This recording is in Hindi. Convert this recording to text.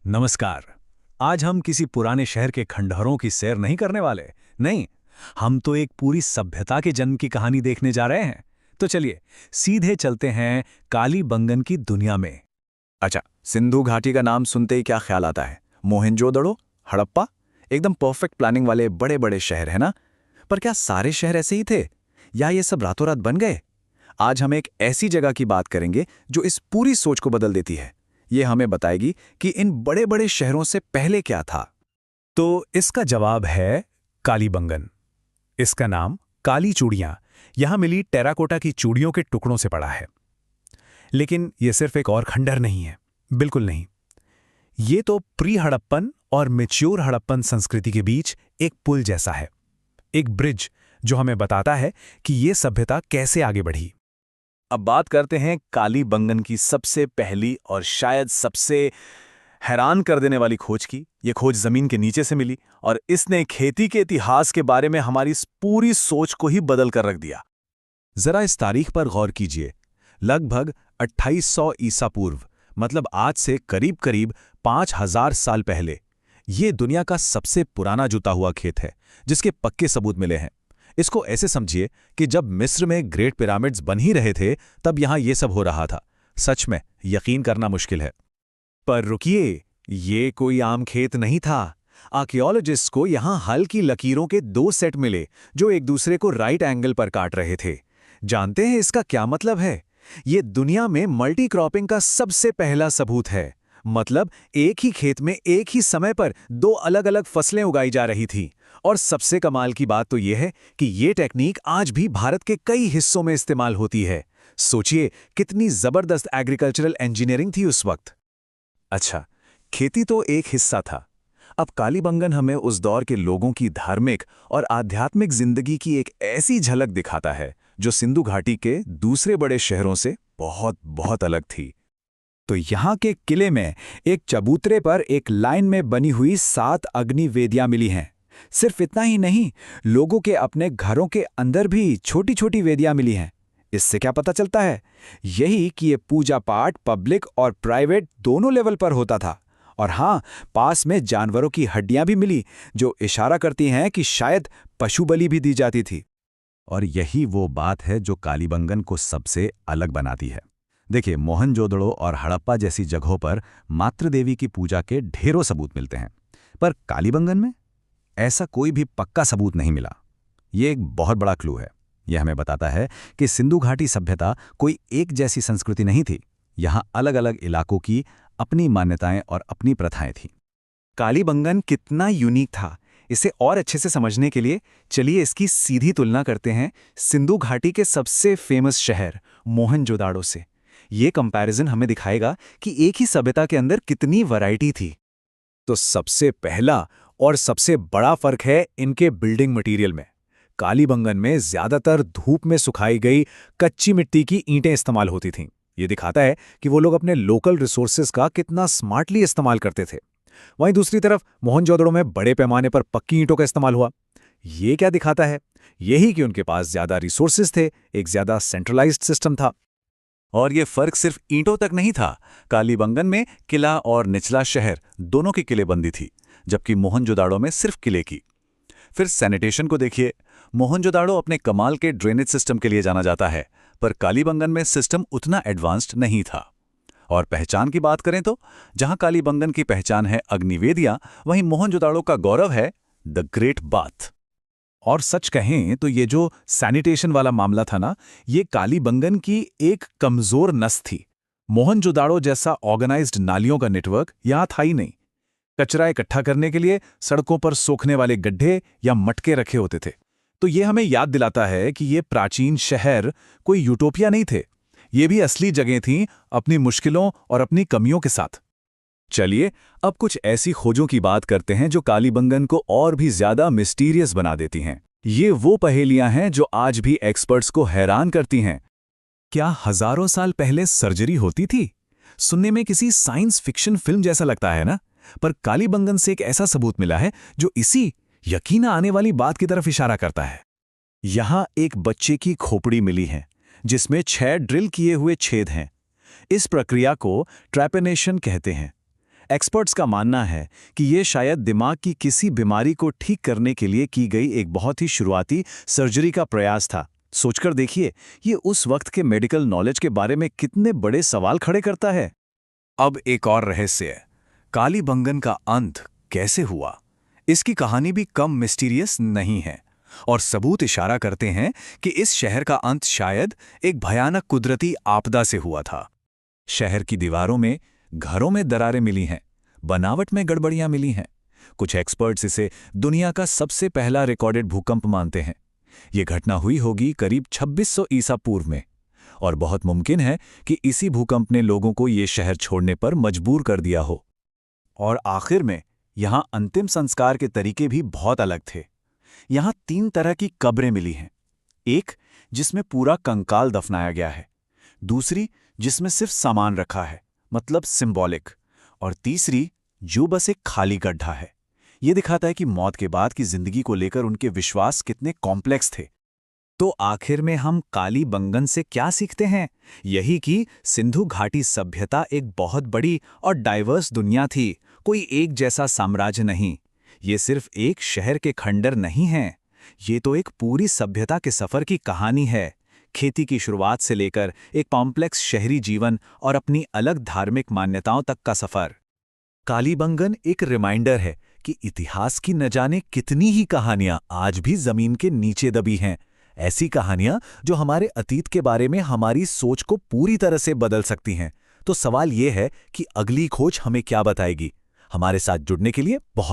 नमस्कार। आज हम किसी पुराने शहर के खंडहरों की सैर नहीं करने वाले। नहीं, हम तो एक पूरी सभ्यता के जन्म की कहानी देखने जा रहे हैं। तो चलिए सीधे चलते हैं कालीबंगन की दुनिया में। अच्छा, सिंधु घाटी का नाम सुनते ही क्या ख्याल आता है? मोहनजोदड़ो, हड़प्पा, एकदम परफेक्ट प्लानिंग वाले बड़े बड़े शहर है ना? पर क्या सारे शहर ऐसे ही थे या ये सब रातों रात बन गए? आज हम एक ऐसी जगह की बात करेंगे जो इस पूरी सोच को बदल देती है। ये हमें बताएगी कि इन बड़े बड़े शहरों से पहले क्या था। तो इसका जवाब है कालीबंगन। इसका नाम काली चूड़ियां यहां मिली टेराकोटा की चूड़ियों के टुकड़ों से पड़ा है। लेकिन यह सिर्फ एक और खंडहर नहीं है, बिल्कुल नहीं। ये तो प्री हड़प्पन और मैच्योर हड़प्पन संस्कृति के बीच एक पुल जैसा है, एक ब्रिज जो हमें बताता है कि ये सभ्यता कैसे आगे बढ़ी। अब बात करते हैं कालीबंगन की सबसे पहली और शायद सबसे हैरान कर देने वाली खोज की। ये खोज जमीन के नीचे से मिली और इसने खेती के इतिहास के बारे में हमारी इस पूरी सोच को ही बदल कर रख दिया। जरा इस तारीख पर गौर कीजिए। लगभग 2800 ईसा पूर्व, मतलब आज से करीब करीब 5000 साल पहले, ये दुनिया का सबसे पुराना जुता हुआ खेत है जिसके पक्के सबूत मिले हैं। इसको ऐसे समझिए कि जब मिस्र में ग्रेट पिरामिड्स बन ही रहे थे तब यहां ये सब हो रहा था। सच में यकीन करना मुश्किल है। पर रुकिए, ये कोई आम खेत नहीं था। आर्कियोलॉजिस्ट्स को यहां हल की लकीरों के 2 सेट मिले जो एक दूसरे को राइट एंगल पर काट रहे थे। जानते हैं इसका क्या मतलब है? ये दुनिया में मल्टी क्रॉपिंग का सबसे पहला सबूत है। मतलब एक ही खेत में एक ही समय पर 2 अलग-अलग फसलें उगाई जा रही थी। और सबसे कमाल की बात तो यह है कि ये टेक्निक आज भी भारत के कई हिस्सों में इस्तेमाल होती है। सोचिए कितनी जबरदस्त एग्रीकल्चरल इंजीनियरिंग थी उस वक्त। अच्छा, खेती तो एक हिस्सा था। अब कालीबंगन हमें उस दौर के लोगों की धार्मिक और आध्यात्मिक जिंदगी की एक ऐसी झलक दिखाता है जो सिंधु घाटी के दूसरे बड़े शहरों से बहुत बहुत अलग थी। तो यहाँ के किले में एक चबूतरे पर एक लाइन में बनी हुई 7 अग्नि वेदियां मिली हैं। सिर्फ इतना ही नहीं, लोगों के अपने घरों के अंदर भी छोटी छोटी वेदियां मिली हैं। इससे क्या पता चलता है? यही कि ये पूजा पाठ पब्लिक और प्राइवेट दोनों लेवल पर होता था। और हाँ, पास में जानवरों की हड्डियां भी मिली जो इशारा करती हैं कि शायद पशु बलि भी दी जाती थी। और यही वो बात है जो कालीबंगन को सबसे अलग बनाती है। देखिए, मोहनजोदड़ो और हड़प्पा जैसी जगहों पर मातृ देवी की पूजा के ढेरों सबूत मिलते हैं, पर कालीबंगन में ऐसा कोई भी पक्का सबूत नहीं मिला। ये एक बहुत बड़ा क्लू है। यह हमें बताता है कि सिंधु घाटी सभ्यता कोई एक जैसी संस्कृति नहीं थी। यहाँ अलग अलग इलाकों की अपनी मान्यताएं और अपनी प्रथाएं थीं। कालीबंगन कितना यूनिक था, इसे और अच्छे से समझने के लिए चलिए इसकी सीधी तुलना करते हैं सिंधु घाटी के सबसे फेमस शहर मोहनजोदाड़ो से। ये कंपैरिजन हमें दिखाएगा कि एक ही सभ्यता के अंदर कितनी वैरायटी थी। तो सबसे पहला और सबसे बड़ा फर्क है इनके बिल्डिंग मटेरियल में। कालीबंगन में ज्यादातर धूप में सुखाई गई कच्ची मिट्टी की ईंटें इस्तेमाल होती थीं। ये दिखाता है कि वो लोग अपने लोकल रिसोर्सेज का कितना स्मार्टली इस्तेमाल करते थे। वहीं दूसरी तरफ मोहनजोदड़ो में बड़े पैमाने पर पक्की ईंटों का इस्तेमाल हुआ। ये क्या दिखाता है? यही कि उनके पास ज्यादा रिसोर्सेज थे, एक ज्यादा सेंट्रलाइज्ड सिस्टम था। और ये फर्क सिर्फ ईंटों तक नहीं था। कालीबंगन में किला और निचला शहर दोनों की किलेबंदी थी, जबकि मोहनजोदाड़ो में सिर्फ किले की। फिर सैनिटेशन को देखिए। मोहनजोदाड़ो अपने कमाल के ड्रेनेज सिस्टम के लिए जाना जाता है, पर कालीबंगन में सिस्टम उतना एडवांस्ड नहीं था। और पहचान की बात करें तो जहां कालीबंगन की पहचान है अग्निवेदियां, वहीं मोहनजोदाड़ो का गौरव है द ग्रेट बाथ। और सच कहें तो ये जो सैनिटेशन वाला मामला था ना, ये कालीबंगन की एक कमजोर नस थी। मोहनजोदाड़ो जैसा ऑर्गेनाइज्ड नालियों का नेटवर्क यहां था ही नहीं। कचरा इकट्ठा करने के लिए सड़कों पर सोखने वाले गड्ढे या मटके रखे होते थे। तो ये हमें याद दिलाता है कि ये प्राचीन शहर कोई यूटोपिया नहीं थे। ये भी असली जगह थीं, अपनी मुश्किलों और अपनी कमियों के साथ। चलिए अब कुछ ऐसी खोजों की बात करते हैं जो कालीबंगन को और भी ज्यादा मिस्टीरियस बना देती हैं। ये वो पहेलियां हैं जो आज भी एक्सपर्ट्स को हैरान करती हैं। क्या हजारों साल पहले सर्जरी होती थी? सुनने में किसी साइंस फिक्शन फिल्म जैसा लगता है ना? पर कालीबंगन से एक ऐसा सबूत मिला है जो इसी यकीन आने वाली बात की तरफ इशारा करता है। यहां एक बच्चे की खोपड़ी मिली है जिसमें 6 ड्रिल किए हुए छेद हैं। इस प्रक्रिया को ट्रैपेनेशन कहते हैं। एक्सपर्ट्स का मानना है कि ये शायद दिमाग की किसी बीमारी को ठीक करने के लिए की गई एक बहुत ही शुरुआती सर्जरी का प्रयास था। सोचकर देखिए, ये उस वक्त के मेडिकल नॉलेज के बारे में कितने बड़े सवाल खड़े करता है। अब एक और रहस्य, कालीबंगन का अंत कैसे हुआ? इसकी कहानी भी कम मिस्टीरियस नहीं है और सबूत इशारा करते हैं कि इस शहर का अंत शायद एक भयानक कुदरती आपदा से हुआ था। शहर की दीवारों में, घरों में दरारें मिली हैं, बनावट में गड़बड़ियां मिली हैं। कुछ एक्सपर्ट्स इसे दुनिया का सबसे पहला रिकॉर्डेड भूकंप मानते हैं। ये घटना हुई होगी करीब 2600 ईसा पूर्व में और बहुत मुमकिन है कि इसी भूकंप ने लोगों को ये शहर छोड़ने पर मजबूर कर दिया हो। और आखिर में यहाँ अंतिम संस्कार के तरीके भी बहुत अलग थे। यहाँ 3 तरह की कब्रें मिली हैं। एक जिसमें पूरा कंकाल दफनाया गया है, दूसरी जिसमें सिर्फ सामान रखा है, मतलब सिंबॉलिक, और तीसरी जो बस एक खाली गड्ढा है। ये दिखाता है कि मौत के बाद की जिंदगी को लेकर उनके विश्वास कितने कॉम्प्लेक्स थे। तो आखिर में हम कालीबंगन से क्या सीखते हैं? यही कि सिंधु घाटी सभ्यता एक बहुत बड़ी और डाइवर्स दुनिया थी, कोई एक जैसा साम्राज्य नहीं। ये सिर्फ एक शहर के खंडर नहीं हैं, ये तो एक पूरी सभ्यता के सफर की कहानी है। खेती की शुरुआत से लेकर एक कॉम्प्लेक्स शहरी जीवन और अपनी अलग धार्मिक मान्यताओं तक का सफर। कालीबंगन एक रिमाइंडर है कि इतिहास की न जाने कितनी ही कहानियां आज भी जमीन के नीचे दबी हैं। ऐसी कहानियां जो हमारे अतीत के बारे में हमारी सोच को पूरी तरह से बदल सकती हैं। तो सवाल ये है कि अगली खोज हमें क्या बताएगी? हमारे साथ जुड़ने के लिए बहुत